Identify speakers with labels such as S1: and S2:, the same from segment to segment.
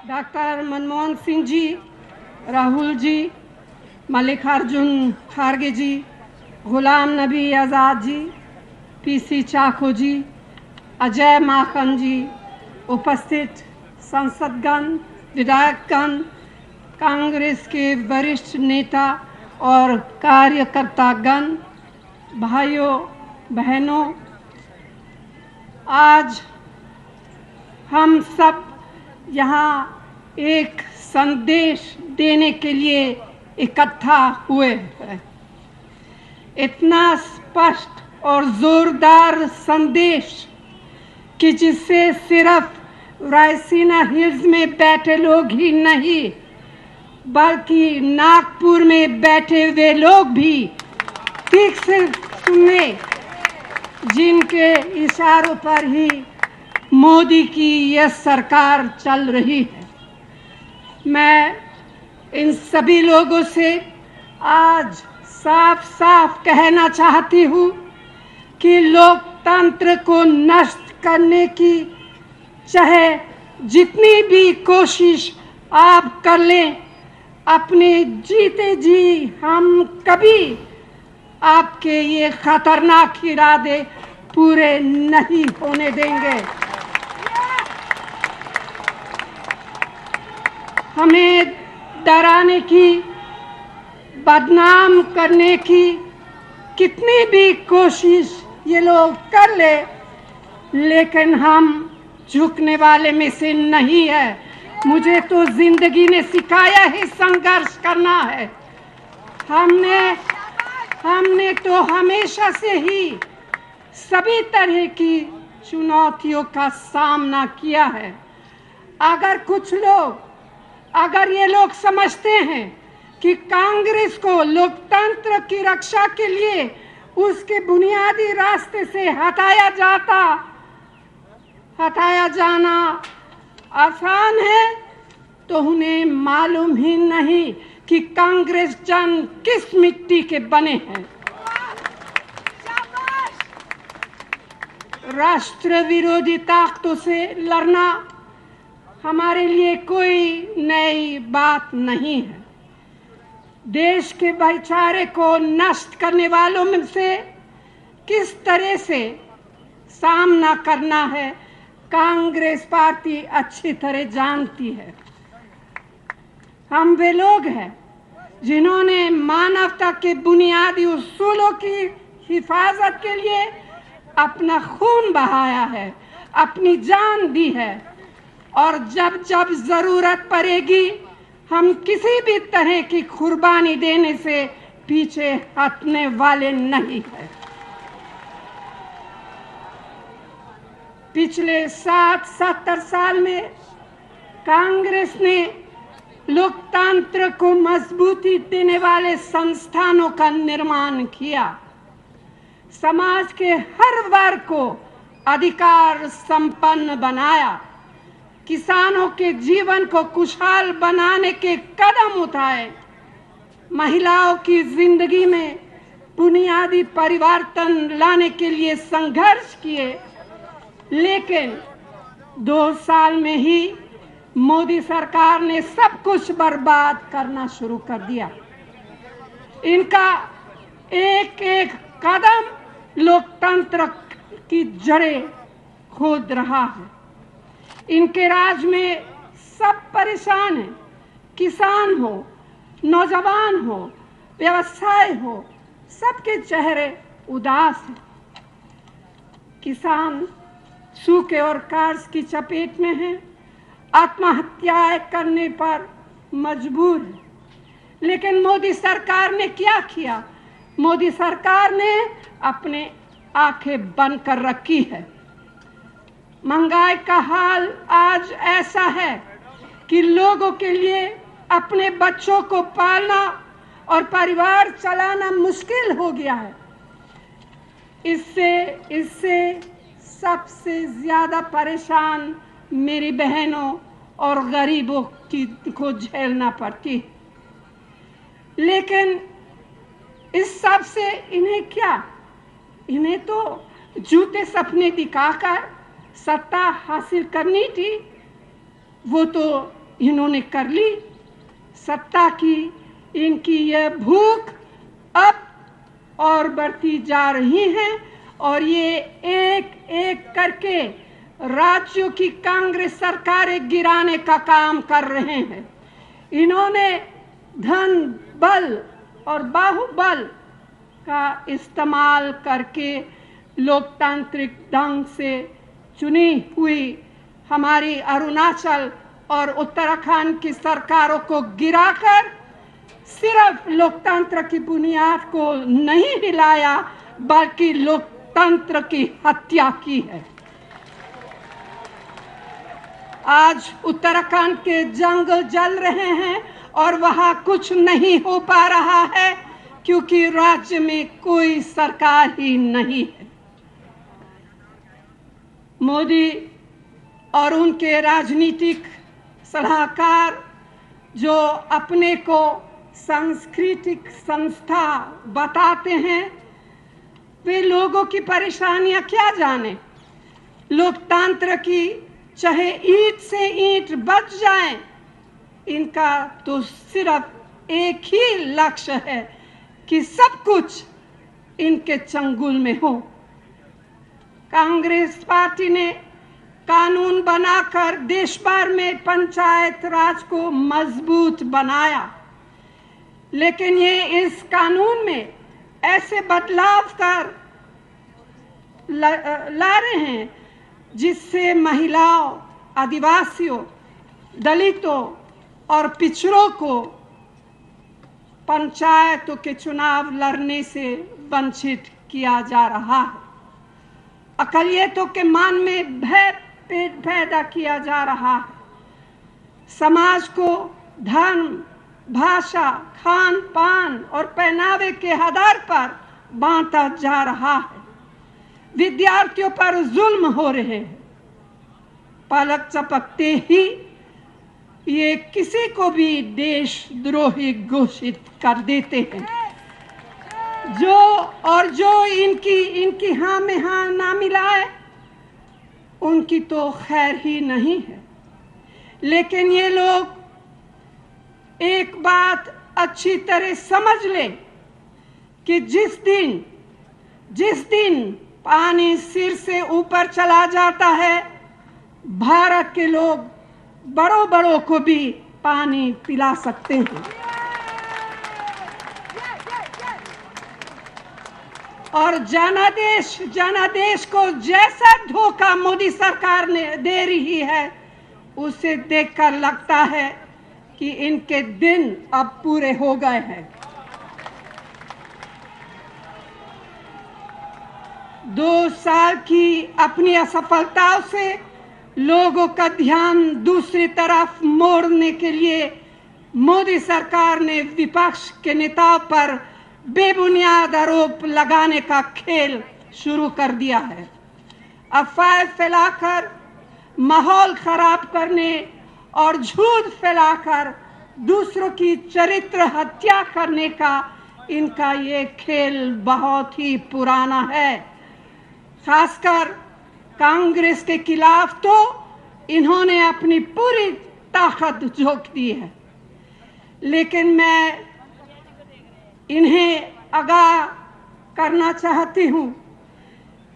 S1: Doctor Manmohan Singh ji, Rahul ji, Mallikarjun खड़गे जी, Ghulam Nabi Azad ji, PC चाको जी, अजय माखन जी, उपस्थित सांसदगण, विधायकगण, कांग्रेस के वरिष्ठ नेता और कार्यकर्तागण, भाइयों बहनों, आज हम सब यहाँ एक संदेश देने के लिए इकट्ठा हुए हैं। इतना स्पष्ट और जोरदार संदेश कि जिससे सिर्फ रायसीना हिल्स में बैठे लोग ही नहीं बल्कि नागपुर में बैठे हुए लोग भी ठीक से सुने, जिनके इशारों पर ही मोदी की यह सरकार चल रही है। मैं इन सभी लोगों से आज साफ साफ कहना चाहती हूँ कि लोकतंत्र को नष्ट करने की चाहे जितनी भी कोशिश आप कर लें, अपने जीते जी हम कभी आपके ये खतरनाक इरादे पूरे नहीं होने देंगे। हमें डराने की, बदनाम करने की कितनी भी कोशिश ये लोग कर ले, लेकिन हम झुकने वाले में से नहीं है। मुझे तो जिंदगी ने सिखाया ही संघर्ष करना है। हमने तो हमेशा से ही सभी तरह की चुनौतियों का सामना किया है। अगर ये लोग समझते हैं कि कांग्रेस को लोकतंत्र की रक्षा के लिए उसके बुनियादी रास्ते से हटाया जाना आसान है, तो उन्हें मालूम ही नहीं कि कांग्रेस जन किस मिट्टी के बने हैं। राष्ट्र विरोधी ताकतों से लड़ना हमारे लिए कोई नई बात नहीं है। देश के भाईचारे को नष्ट करने वालों में से किस तरह से सामना करना है, कांग्रेस पार्टी अच्छी तरह जानती है। हम वे लोग हैं जिन्होंने मानवता के बुनियादी उसूलों की हिफाजत के लिए अपना खून बहाया है, अपनी जान दी है, और जब जब जरूरत पड़ेगी हम किसी भी तरह की कुर्बानी देने से पीछे हटने वाले नहीं हैं। पिछले 60-70 साल में कांग्रेस ने लोकतंत्र को मजबूती देने वाले संस्थानों का निर्माण किया, समाज के हर वर्ग को अधिकार संपन्न बनाया, किसानों के जीवन को खुशहाल बनाने के कदम उठाए, महिलाओं की जिंदगी में बुनियादी परिवर्तन लाने के लिए संघर्ष किए। लेकिन 2 साल में ही मोदी सरकार ने सब कुछ बर्बाद करना शुरू कर दिया। इनका एक एक कदम लोकतंत्र की जड़ें खोद रहा है। इनके राज में सब परेशान हैं, किसान हो, नौजवान हो, व्यवसाय हो, सबके चेहरे उदास हैं। किसान सूखे और कर्ज की चपेट में हैं, आत्महत्याएं करने पर मजबूर है। लेकिन मोदी सरकार ने क्या किया? मोदी सरकार ने अपने आंखें बंद कर रखी है। महंगाई का हाल आज ऐसा है कि लोगों के लिए अपने बच्चों को पालना और परिवार चलाना मुश्किल हो गया है। इससे सबसे ज्यादा परेशान मेरी बहनों और गरीबों को झेलना पड़ती है। लेकिन इस सब से इन्हें तो झूठे सपने दिखाकर सत्ता हासिल करनी थी। वो तो इन्होंने कर ली। सत्ता की इनकी यह भूख अब और बढ़ती जा रही है और ये एक एक करके राज्यों की कांग्रेस सरकारें गिराने का काम कर रहे हैं। इन्होंने धन, बल और बाहुबल का इस्तेमाल करके लोकतांत्रिक ढंग से चुनी हुई हमारी अरुणाचल और उत्तराखंड की सरकारों को गिराकर सिर्फ लोकतंत्र की बुनियाद को नहीं हिलाया बल्कि लोकतंत्र की हत्या की है। आज उत्तराखंड के जंगल जल रहे हैं और वहां कुछ नहीं हो पा रहा है क्योंकि राज्य में कोई सरकार ही नहीं है। मोदी और उनके राजनीतिक सलाहकार जो अपने को सांस्कृतिक संस्था बताते हैं, वे लोगों की परेशानियां क्या जाने। लोकतंत्र की चाहे ईंट से ईंट बच जाए, इनका तो सिर्फ एक ही लक्ष्य है कि सब कुछ इनके चंगुल में हो। कांग्रेस पार्टी ने कानून बनाकर देश भर में पंचायत राज को मजबूत बनाया, लेकिन ये इस कानून में ऐसे बदलाव कर ला रहे हैं जिससे महिलाओं, आदिवासियों, दलितों और पिछड़ों को पंचायतों के चुनाव लड़ने से वंचित किया जा रहा है। अकलियतों के मन में भय पैदा किया जा रहा है। समाज को धर्म, भाषा, खान पान और पहनावे के आधार पर बांटा जा रहा है। विद्यार्थियों पर जुल्म हो रहे हैं। पलक झपकते ही ये किसी को भी देशद्रोही घोषित कर देते हैं। जो इनकी हाँ में हाँ ना मिलाए, उनकी तो खैर ही नहीं है। लेकिन ये लोग एक बात अच्छी तरह समझ ले कि जिस दिन पानी सिर से ऊपर चला जाता है, भारत के लोग बड़ों को भी पानी पिला सकते हैं। और जनादेश को जैसा धोखा मोदी सरकार ने दे रही है, उसे देखकर लगता है कि इनके दिन अब पूरे हो गए हैं। 2 साल की अपनी असफलताओं से लोगों का ध्यान दूसरी तरफ मोड़ने के लिए मोदी सरकार ने विपक्ष के नेताओं पर बेबुनियाद आरोप लगाने का खेल शुरू कर दिया है। अफवाह फैलाकर, माहौल खराब करने और झूठ फैलाकर दूसरों की चरित्र हत्या करने का इनका ये खेल बहुत ही पुराना है। खासकर कांग्रेस के खिलाफ तो इन्होंने अपनी पूरी ताकत झोंक दी है। लेकिन मैं इन्हें आगाह करना चाहती हूं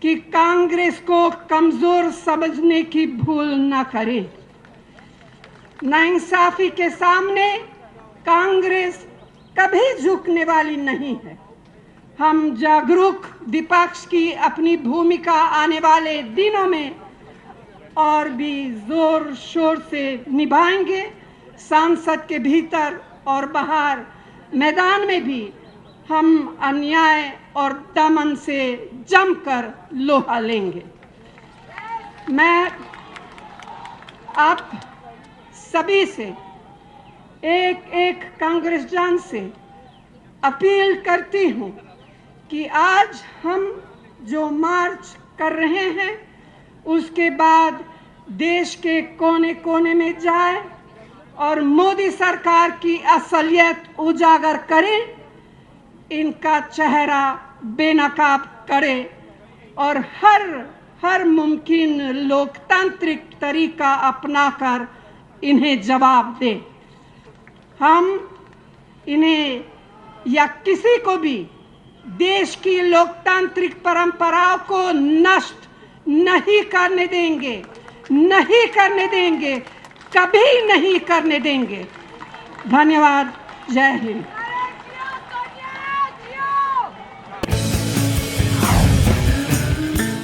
S1: कि कांग्रेस को कमजोर समझने की भूल न करें। नाइंसाफी के सामने कांग्रेस कभी झुकने वाली नहीं है। हम जागरूक विपक्ष की अपनी भूमिका आने वाले दिनों में और भी जोर शोर से निभाएंगे। संसद के भीतर और बाहर मैदान में भी हम अन्याय और दमन से जमकर लोहा लेंगे। मैं आप सभी से, एक कांग्रेसजन से अपील करती हूं कि आज हम जो मार्च कर रहे हैं, उसके बाद देश के कोने कोने में जाए और मोदी सरकार की असलियत उजागर करें, इनका चेहरा बेनकाब करे और हर मुमकिन लोकतांत्रिक तरीका अपनाकर इन्हें जवाब दे। हम इन्हें या किसी को भी देश की लोकतांत्रिक परंपराओं को नष्ट नहीं करने देंगे, नहीं करने देंगे, कभी नहीं करने देंगे। धन्यवाद। जय हिंद।